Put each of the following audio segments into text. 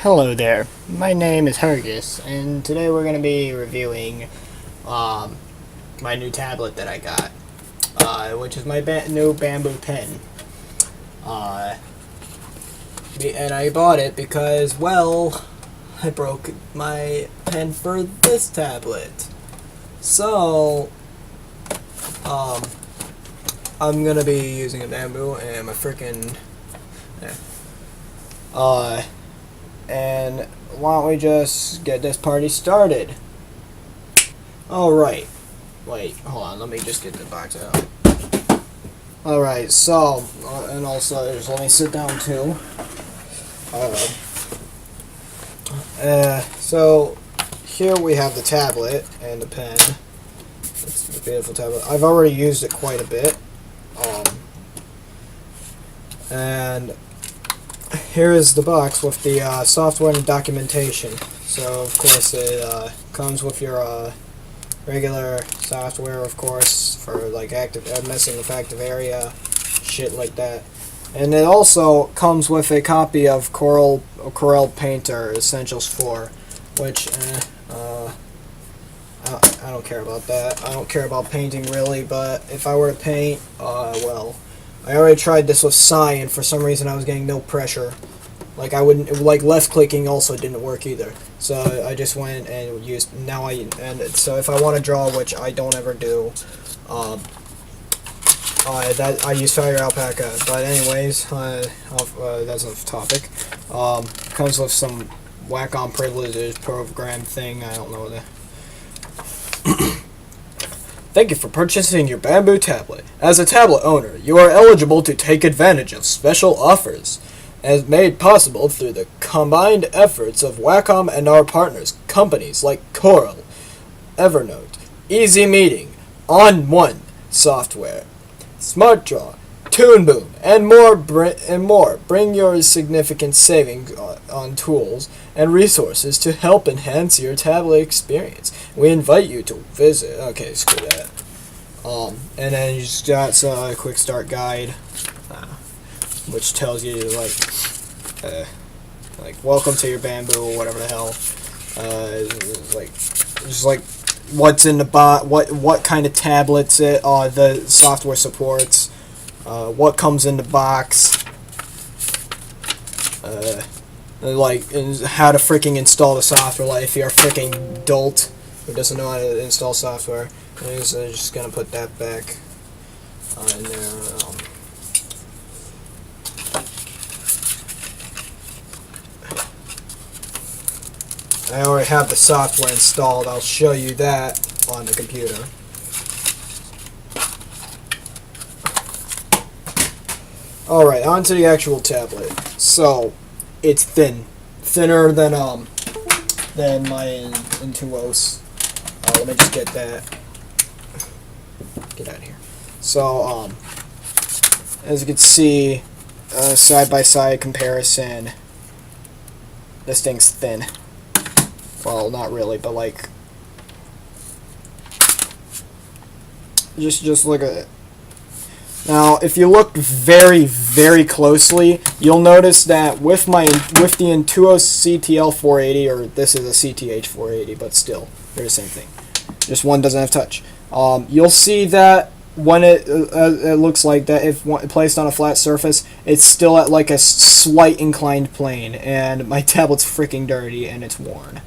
Hello there, my name is Hergus, and today we're going to be reviewing my new tablet that I got, which is my new Bamboo Pen. And I bought it because, well, I broke my pen for this tablet. So, I'm going to be using a Bamboo and my freaking... and why don't we just get this party started? Alright. Wait, hold on, let me just get the box out. Alright, so, and also, just let me sit down too. So, here we have the tablet and the pen. It's the beautiful tablet. I've already used it quite a bit. And here is the box with the software and documentation. So, of course, it comes with your regular software, of course, for like messing with active area, shit like that. And it also comes with a copy of Corel Painter Essentials 4, which I don't care about that. I don't care about painting really, but if I were to paint, well, I already tried this with Cyan, and for some reason I was getting no pressure. Like I wouldn't, like left clicking also didn't work either. So I just went and used, so if I want to draw, which I don't ever do, that I use Fire Alpaca. But anyways, that's off topic. Comes with some Wacom privileges program thing, I don't know the... Thank you for purchasing your Bamboo tablet. As a tablet owner, you are eligible to take advantage of special offers, as made possible through the combined efforts of Wacom and our partners, companies like Corel, Evernote, Easy Meeting, On1 Software, SmartDraw, Toon Boom, and more. Bring your significant savings on tools and resources to help enhance your tablet experience. We invite you to visit. Okay, screw that. And then you just got a quick start guide, which tells you like welcome to your Bamboo or whatever the hell. Just like what's in the what kind of tablets the software supports, what comes in the box, and how to freaking install the software. Like if you're a freaking dolt who doesn't know how to install software, I'm just gonna put that back in there. I already have the software installed. I'll show you that on the computer. Alright, on to the actual tablet. So, it's thinner than my Intuos. Let me just get that. Get out of here. So, as you can see, side-by-side comparison, this thing's thin. Well, not really, but like, just look at it. Now, if you look very, very closely, you'll notice that with the Intuos CTL-480, or this is a CTH-480, but still, they're the same thing. Just one doesn't have touch. You'll see that when it looks like that, if placed on a flat surface, it's still at like a slight inclined plane, and my tablet's freaking dirty and it's worn.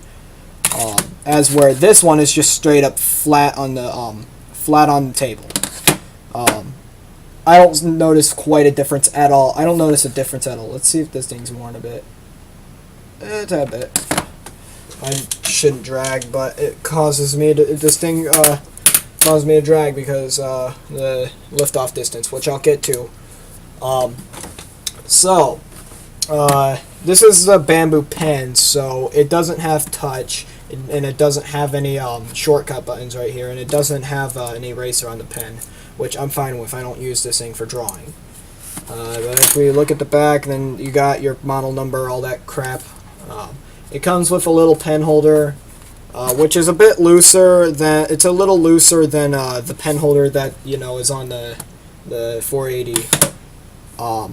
As where this one is just straight up flat on the table. I don't notice quite a difference at all. I don't notice a difference at all. Let's see if this thing's worn a bit. A tad bit. I shouldn't drag, but it causes me to. This thing causes me to drag because the liftoff distance, which I'll get to. This is a Bamboo Pen, so it doesn't have touch, and it doesn't have any shortcut buttons right here, and it doesn't have an eraser on the pen, which I'm fine with. I don't use this thing for drawing. But if we look at the back, then you got your model number, all that crap. It comes with a little pen holder, which is a bit looser than the pen holder that is on the 480. But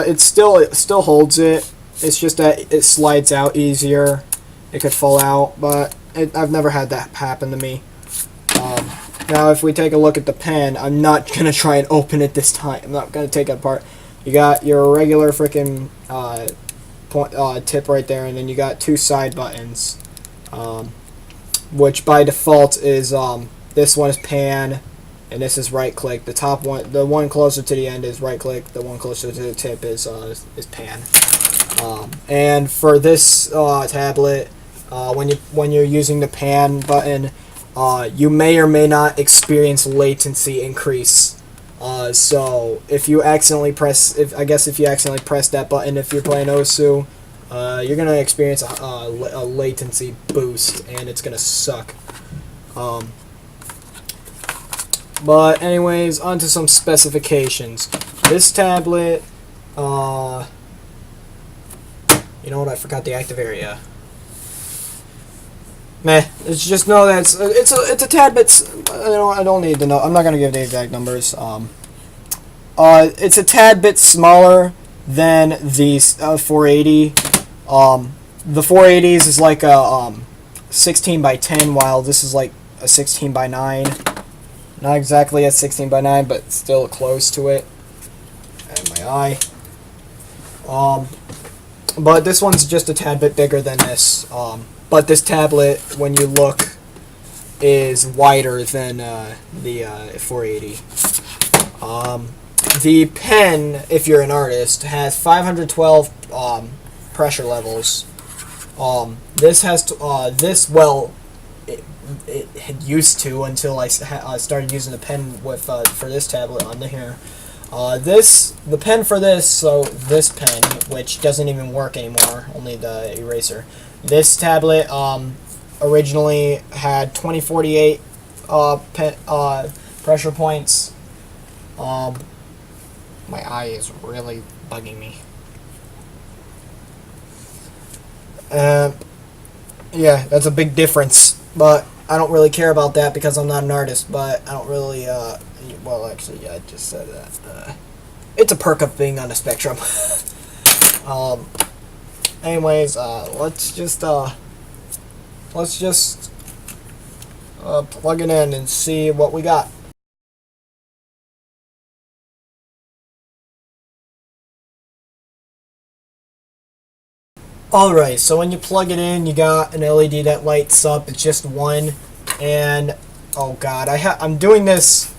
it still holds it. It's just that it slides out easier. It could fall out, but I've never had that happen to me. Now, if we take a look at the pen, I'm not going to try and open it this time. I'm not going to take it apart. You got your regular freaking tip right there, and then you got two side buttons, which by default is this one is pan, and this is right click. The top one, the one closer to the end, is right click. The one closer to the tip is pan. And for this tablet, when you're using the pan button, you may or may not experience latency increase. So if you accidentally press, if you accidentally press that button, if you're playing Osu, you're gonna experience a latency boost, and it's gonna suck. But anyways, onto some specifications. This tablet, you know what? I forgot the active area. Meh. It's just know that it's a tad bit. I don't need to know. I'm not gonna give the exact numbers. It's a tad bit smaller than the 480. The 480s is like a 16 by 10, while this is like a 16 by 9. Not exactly a 16 by 9, but still close to it. And my eye. But this one's just a tad bit bigger than this. But this tablet, when you look, is wider than the 480. The pen, if you're an artist, has 512 pressure levels. This has it used to, until I started using the pen with for this tablet on here. The pen for this, so this pen, which doesn't even work anymore, only the eraser. This tablet originally had 2048 pressure points. My eye is really bugging me. Yeah, that's a big difference, but I don't really care about that because I'm not an artist. But I don't really well, actually, yeah, I just said that. It's a perk of being on the spectrum. Anyways, let's just plug it in and see what we got. Alright, so when you plug it in, you got an LED that lights up. It's just one, and oh god, I'm doing this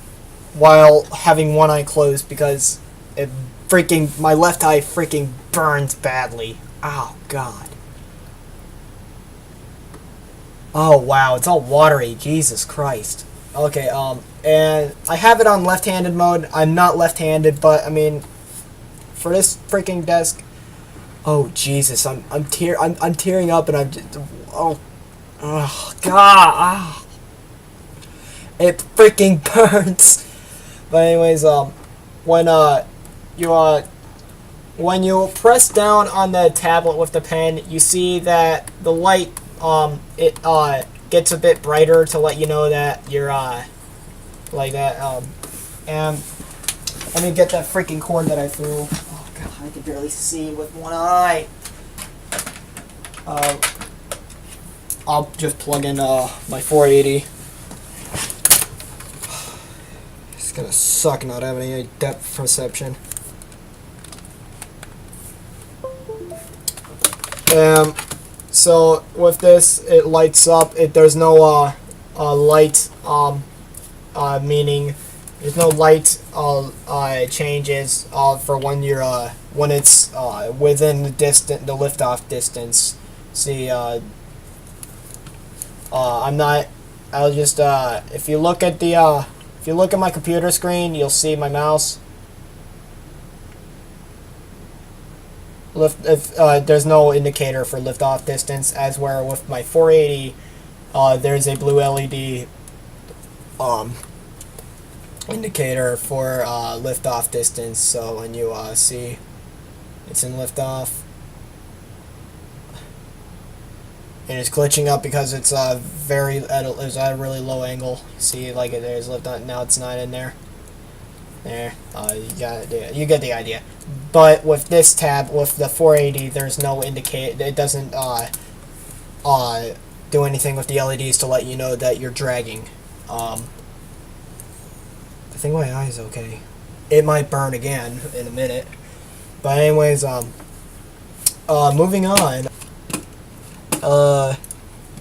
while having one eye closed because my left eye freaking burns badly. Oh god. Oh wow, it's all watery. Jesus Christ. Okay, and I have it on left-handed mode. I'm not left-handed, but I mean, for this freaking desk. Oh Jesus, I'm tearing up, and I'm just, oh god, it freaking burns. But anyways, when you press down on the tablet with the pen, you see that the light it gets a bit brighter to let you know that you're like that. And let me get that freaking cord that I threw. God, I can barely see with one eye. I'll just plug in my 480. It's gonna suck not having any depth perception. So with this, it lights up. There's no light, meaning there's no light changes for when you're when it's within the liftoff distance. See, I'll just if you look at my computer screen, you'll see my mouse. There's no indicator for liftoff distance, as where with my 480, there's a blue LED indicator for liftoff distance. So when you see it's in liftoff, and it's glitching up because it's at a really low angle. See, like there's liftoff now. It's not in there. There, you get the idea. But with this tab, with the 480, there's no indicate. It doesn't do anything with the LEDs to let you know that you're dragging. I think my eye is okay. It might burn again in a minute. But anyways, moving on.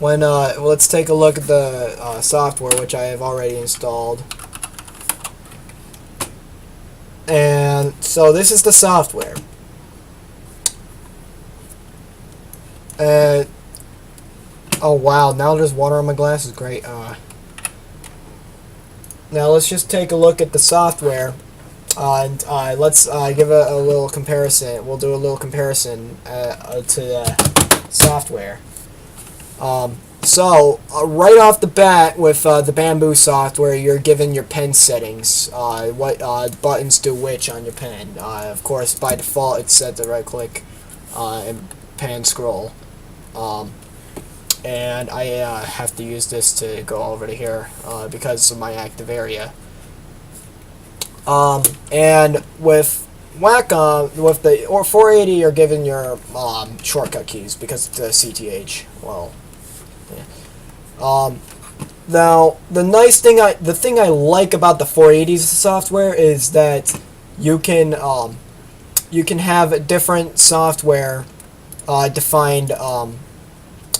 Let's take a look at the software, which I have already installed. And so this is the software. Oh wow, now there's water on my glasses. Great. Now let's just take a look at the software, and let's give a little comparison. We'll do a little comparison to the software. Right off the bat with the Bamboo software, you're given your pen settings, what buttons do which on your pen. Of course, by default, it's set to right-click and pen scroll. And I have to use this to go over to here because of my active area. And with Wacom, with the 480, you're given your shortcut keys because it's a CTH. Well, yeah. Now the thing I like about the 480's software is that you can have different software defined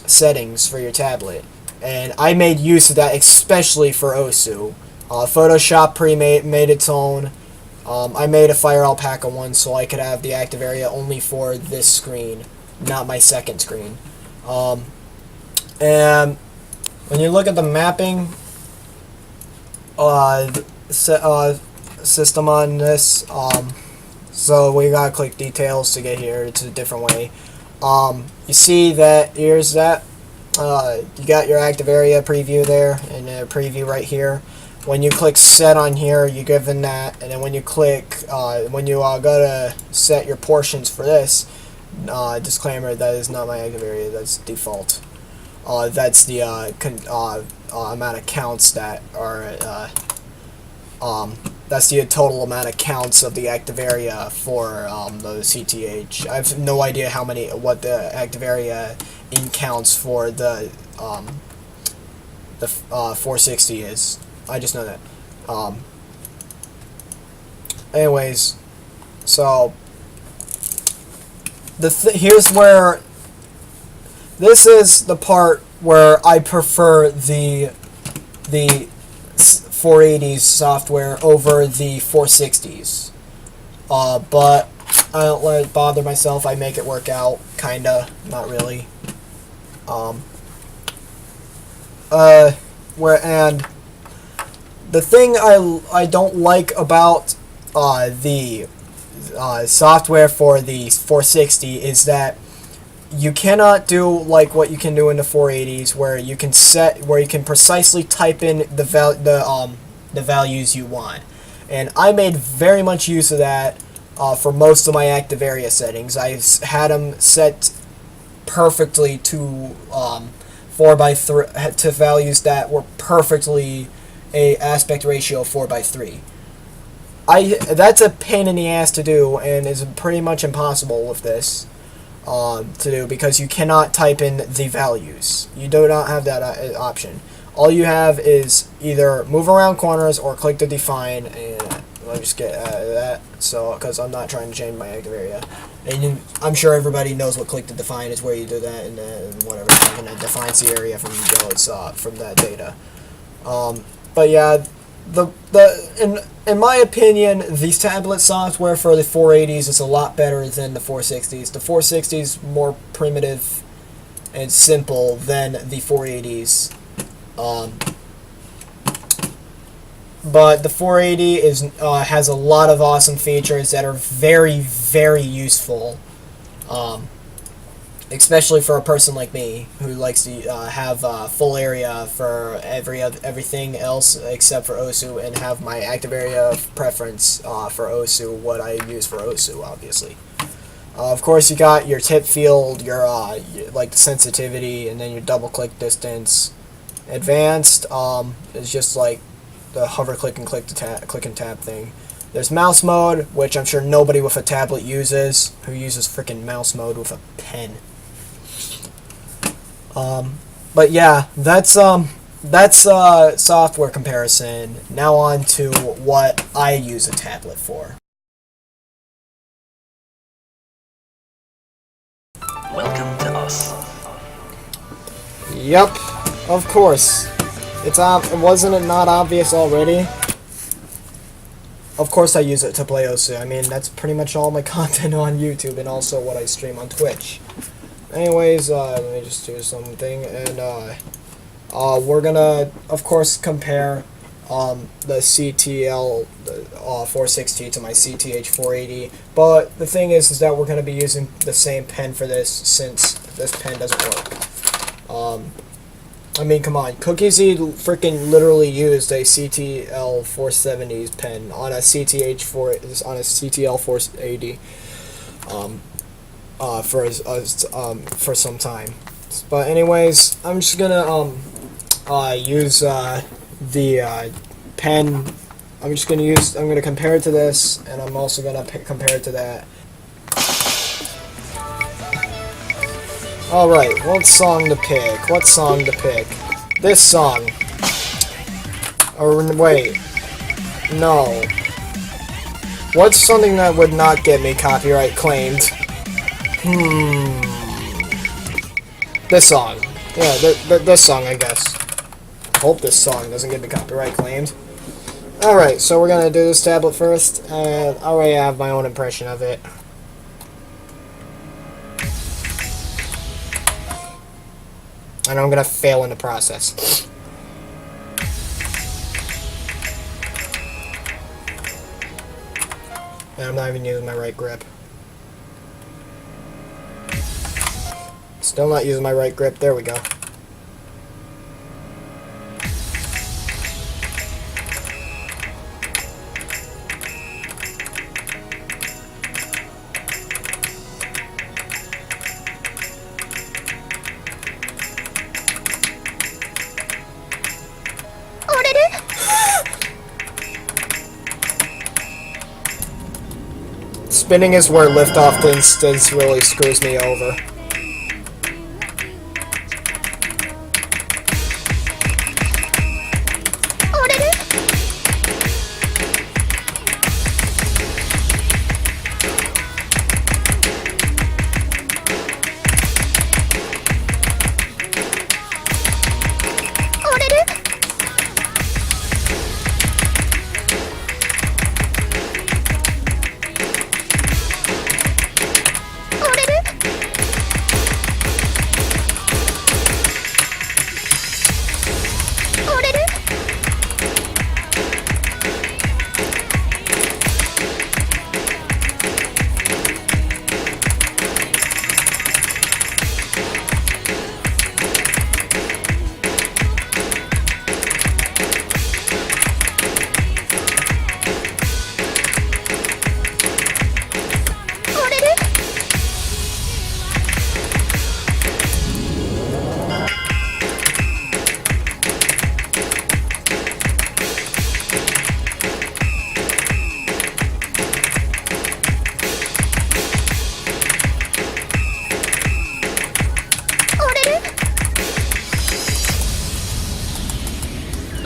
settings for your tablet, and I made use of that especially for OSU. Photoshop made its own. I made a Fire Alpaca one so I could have the active area only for this screen, not my second screen. And when you look at the mapping system on this, so we gotta click details to get here. It's a different way. You see that here's that. You got your active area preview there, and a preview right here. When you click set on here, you're given that, and then when you click, when you go to set your portions for this, disclaimer, that is not my active area, that's default. That's the amount of counts that are, that's the total amount of counts of the active area for the CTH. I have no idea what the active area in counts for the 460 is. I just know that. Anyways, so here's where this is the part where I prefer the 480's software over the 460's. But I don't let it bother myself. I make it work out, kinda, not really. And the thing I don't like about the software for the 460 is that you cannot do like what you can do in the 480s, where you can precisely type in the values you want. And I made very much use of that for most of my active area settings. I've had them set perfectly to 4:3 to values that were perfectly a aspect ratio of 4:3. That's a pain in the ass to do, and is pretty much impossible with this to do, because you cannot type in the values. You do not have that option. All you have is either move around corners or click to define, and let me just get that, so because I'm not trying to change my active area. And I'm sure everybody knows what click to define is, where you do that, and whatever, and it defines the area from from that data. But yeah, in my opinion, the tablet software for the 480s is a lot better than the 460s. The 460s more primitive and simple than the 480s. But the 480 has a lot of awesome features that are very, very useful. Especially for a person like me who likes to have full area for everything else except for OSU, and have my active area of preference for OSU, what I use for OSU, obviously. Of course, you got your tip field, your like the sensitivity, and then your double click distance. Advanced is just like the hover click and click and tap thing. There's mouse mode, which I'm sure nobody with a tablet uses. Who uses freaking mouse mode with a pen? But yeah, that's software comparison. Now on to what I use a tablet for. Welcome to us. Yep, of course. Wasn't it not obvious already? Of course I use it to play OSU. I mean, that's pretty much all my content on YouTube and also what I stream on Twitch. Anyways, let me just do something, and we're gonna, of course, compare the CTL 460 to my CTH-480. But the thing is that we're gonna be using the same pen for this, since this pen doesn't work. I mean, come on, Cookiesy freaking literally used a CTL 470 pen on a CTL 480 for some time. But anyways, I'm just gonna use the pen. I'm gonna compare it to this, and I'm also gonna compare it to that. Alright, what song to pick? This song. Or wait. No. What's something that would not get me copyright claimed? This song. Yeah, this song, I guess. Hope this song doesn't get me copyright claimed. Alright, so we're gonna do this tablet first, and I already have my own impression of it. And I'm gonna fail in the process. And I'm not even using my right grip. Still not using my right grip. There we go. Spinning is where liftoff distance really screws me over.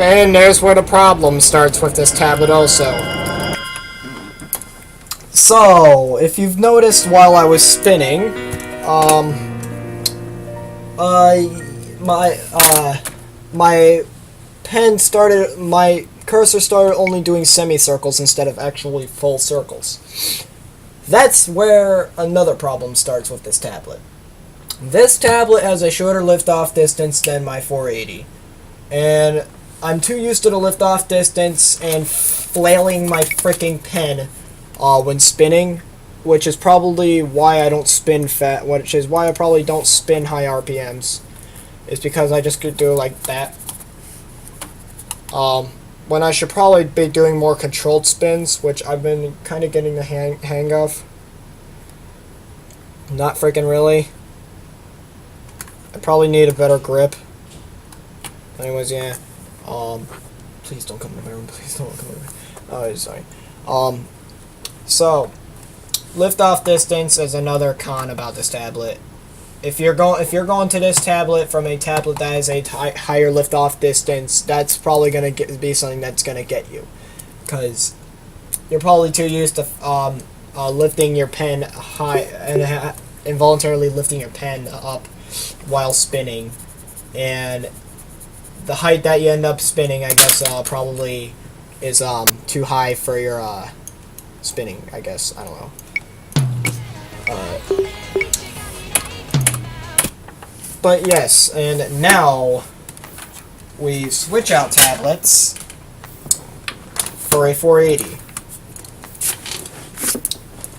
And there's where the problem starts with this tablet also. So, if you've noticed while I was spinning, my cursor started only doing semicircles instead of actually full circles. That's where another problem starts with this tablet. This tablet has a shorter liftoff distance than my 480. And I'm too used to the liftoff distance and flailing my freaking pen when spinning, which is probably why I don't spin which is why I probably don't spin high RPMs. It's because I just could do like that. When I should probably be doing more controlled spins, which I've been kind of getting the hang of. Not freaking really. I probably need a better grip. Anyways, yeah. Please don't come to my room. Please don't come to my room. Oh, sorry. So lift-off distance is another con about this tablet. If you're going to this tablet from a tablet that has a higher lift-off distance, that's probably going to be something that's going to get you, because you're probably too used to lifting your pen high and involuntarily lifting your pen up while spinning, and the height that you end up spinning, I guess, probably is too high for your spinning. I guess, I don't know. But yes, and now we switch out tablets for a 480.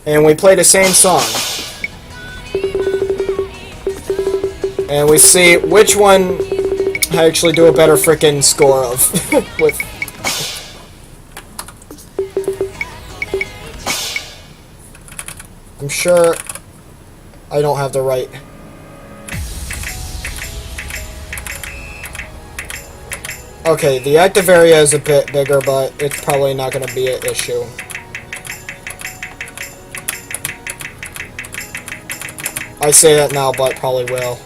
And we play the same song. And we see which one I actually do a better frickin' score of. with. I'm sure I don't have the right. Okay, the active area is a bit bigger, but it's probably not going to be an issue. I say that now, but probably will.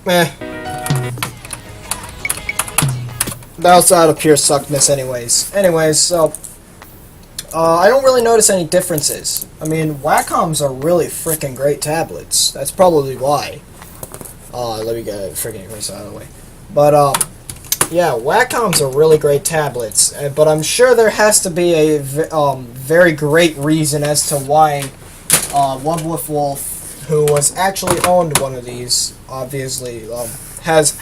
Meh. The outside of pure suckness anyways. So I don't really notice any differences. I mean, Wacoms are really freaking great tablets. That's probably why. Let me get it freaking erase out of the way. But yeah, Wacoms are really great tablets, but I'm sure there has to be a very great reason as to why One Wolf, who was actually owned one of these, obviously has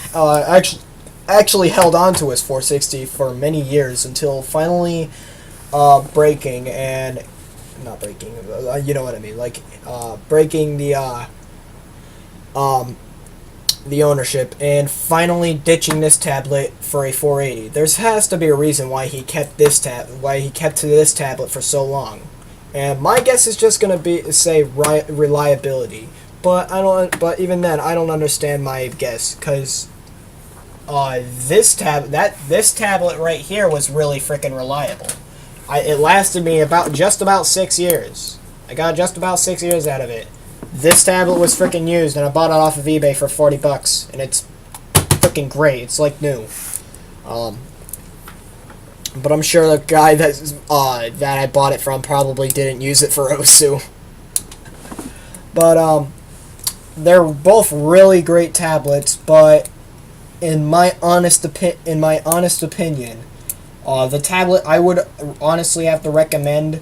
actually held on to his 460 for many years until finally breaking and not breaking, you know what I mean, like breaking the ownership and finally ditching this tablet for a 480. There has to be a reason why he kept to this tablet for so long. And my guess is just gonna be reliability, but even then I don't understand my guess, because this tablet right here was really freaking reliable. It lasted me just about 6 years. I got just about 6 years out of it. This tablet was freaking used, and I bought it off of eBay for $40, and it's freaking great. It's like new. But I'm sure the guy that I bought it from probably didn't use it for OSU. But they're both really great tablets. But in my honest opinion, the tablet I would honestly have to recommend,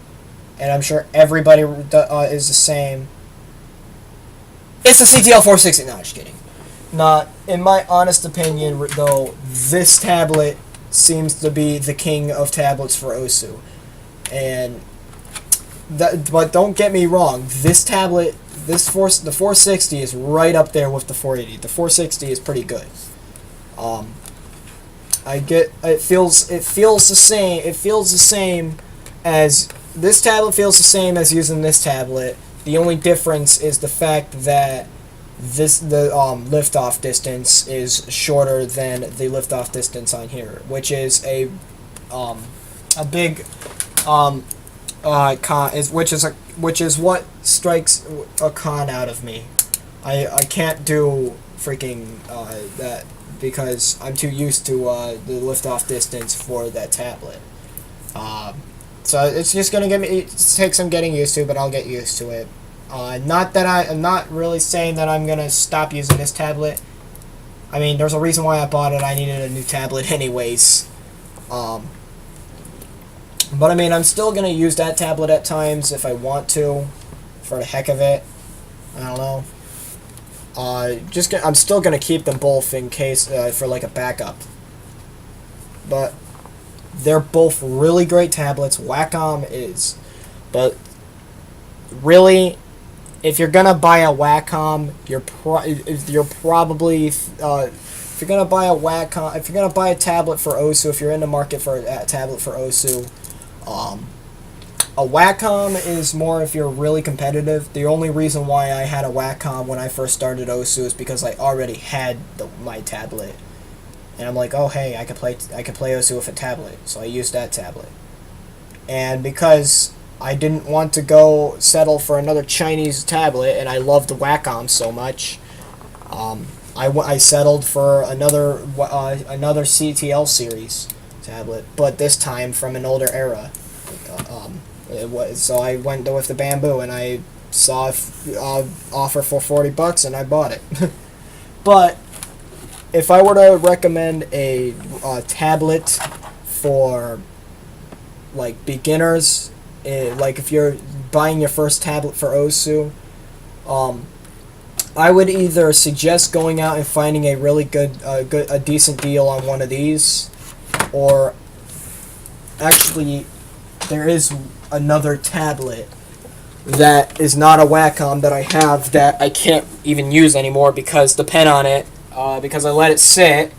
and I'm sure everybody is the same. It's the CTL-460. No, just kidding. Not in my honest opinion, though. This tablet seems to be the king of tablets for OSU, but don't get me wrong. This tablet, the 460 is right up there with the 480. The 460 is pretty good. It feels the same. It feels the same as this tablet feels the same as using this tablet. The only difference is the fact that the liftoff distance is shorter than the liftoff distance on here, which is a big con, which is what strikes a con out of me. I can't do freaking that because I'm too used to the liftoff distance for that tablet. So it's just gonna take some getting used to, but I'll get used to it. I'm not really saying that I'm gonna stop using this tablet. I mean, there's a reason why I bought it. I needed a new tablet anyways. But I mean, I'm still gonna use that tablet at times if I want to, for the heck of it. I don't know. I'm still gonna keep them both in case for like a backup. But they're both really great tablets. Wacom is, but really, if you're gonna buy a Wacom, if you're gonna buy a Wacom, if you're gonna buy a tablet for OSU, if you're in the market for a tablet for OSU, a Wacom is more if you're really competitive. The only reason why I had a Wacom when I first started OSU is because I already had my tablet, and I'm like, oh hey, I could play OSU with a tablet, so I used that tablet. And because I didn't want to go settle for another Chinese tablet, and I loved the Wacom so much, I settled for another CTL series tablet, but this time from an older era. So I went with the Bamboo, and I saw offer for $40, and I bought it. But if I were to recommend a tablet for like beginners, like if you're buying your first tablet for OSU, I would either suggest going out and finding a really a decent deal on one of these, or actually there is another tablet that is not a Wacom that I have that I can't even use anymore because the pen on it, because I let it sit,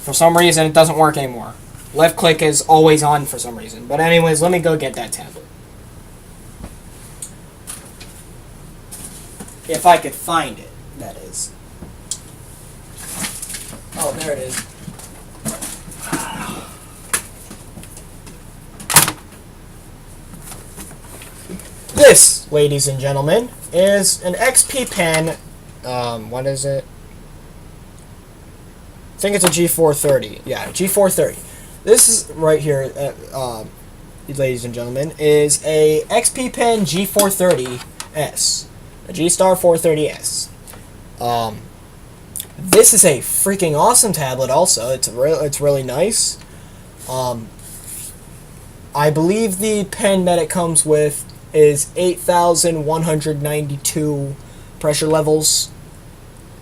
for some reason it doesn't work anymore. Left click is always on for some reason. But anyways, let me go get that tablet. If I could find it, that is. Oh, there it is. This, ladies and gentlemen, is an XP pen. What is it? I think it's a G430. Yeah, G430. This is right here, ladies and gentlemen, is a XP Pen G430S, a G-Star 430S. This is a freaking awesome tablet. Also, it's really nice. I believe the pen that it comes with is 8,192 pressure levels.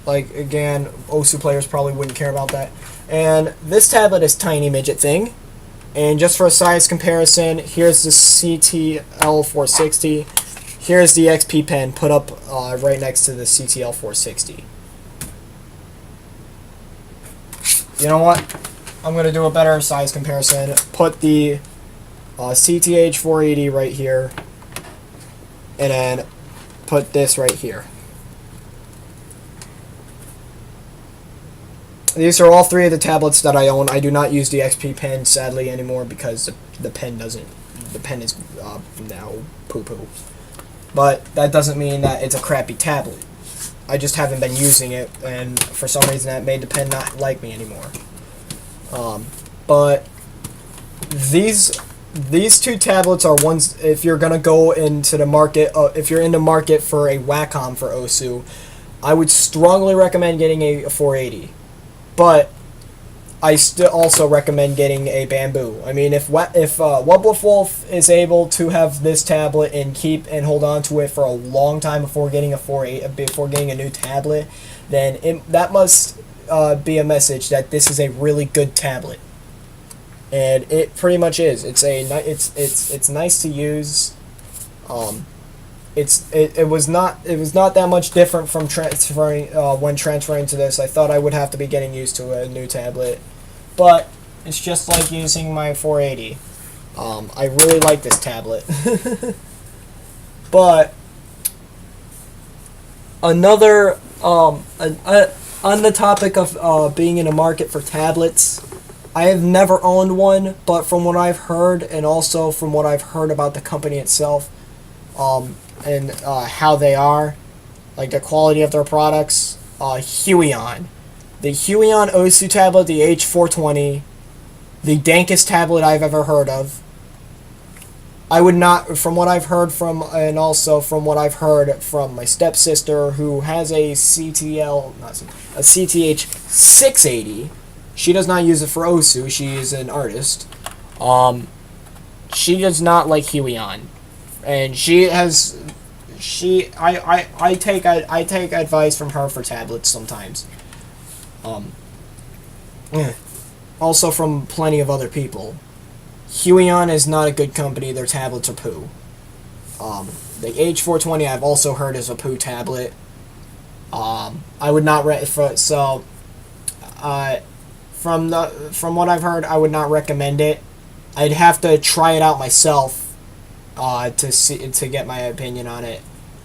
Like, again, OSU players probably wouldn't care about that. And this tablet is tiny midget thing. And just for a size comparison, here's the CTL-460. Here's the XP pen put up right next to the CTL-460. You know what? I'm going to do a better size comparison. Put the CTH-480 right here. And then put this right here. These are all three of the tablets that I own. I do not use the XP pen, sadly, anymore because the pen is now poo-poo. But that doesn't mean that it's a crappy tablet. I just haven't been using it, and for some reason that made the pen not like me anymore. But these two tablets are ones, if you're gonna go into the market, if you're in the market for a Wacom for OSU, I would strongly recommend getting a 480. But I still also recommend getting a Bamboo. I mean, if Wolf is able to have this tablet and hold on to it for a long time before getting a 480, before getting a new tablet, then that must be a message that this is a really good tablet. And it pretty much is. It's nice to use. it was not that much different from transferring when transferring to this. I thought I would have to be getting used to a new tablet, but it's just like using my 480. I really like this tablet. But another on the topic of being in a market for tablets, I have never owned one, but from what I've heard, and also from what I've heard about the company itself, and how they are, like the quality of their products, Huion. The Huion Osu tablet, the H420, the dankest tablet I've ever heard of. I would not, from what I've heard from, and also from what I've heard from my stepsister, who has a a CTH-480. She does not use it for Osu. She is an artist. She does not like Huion, and I take advice from her for tablets sometimes. Also from plenty of other people. Huion is not a good company. Their tablets are poo. The H420 I've also heard is a poo tablet. I would not from what I've heard, I would not recommend it. I'd have to try it out myself to get my opinion on it.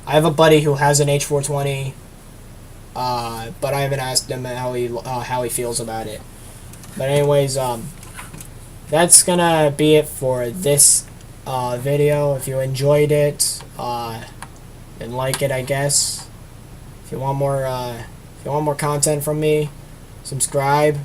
I have a buddy who has an H420, but I haven't asked him how he feels about it. But anyways, that's gonna be it for this video. If you enjoyed it, then like it, I guess. If you want more content from me, subscribe.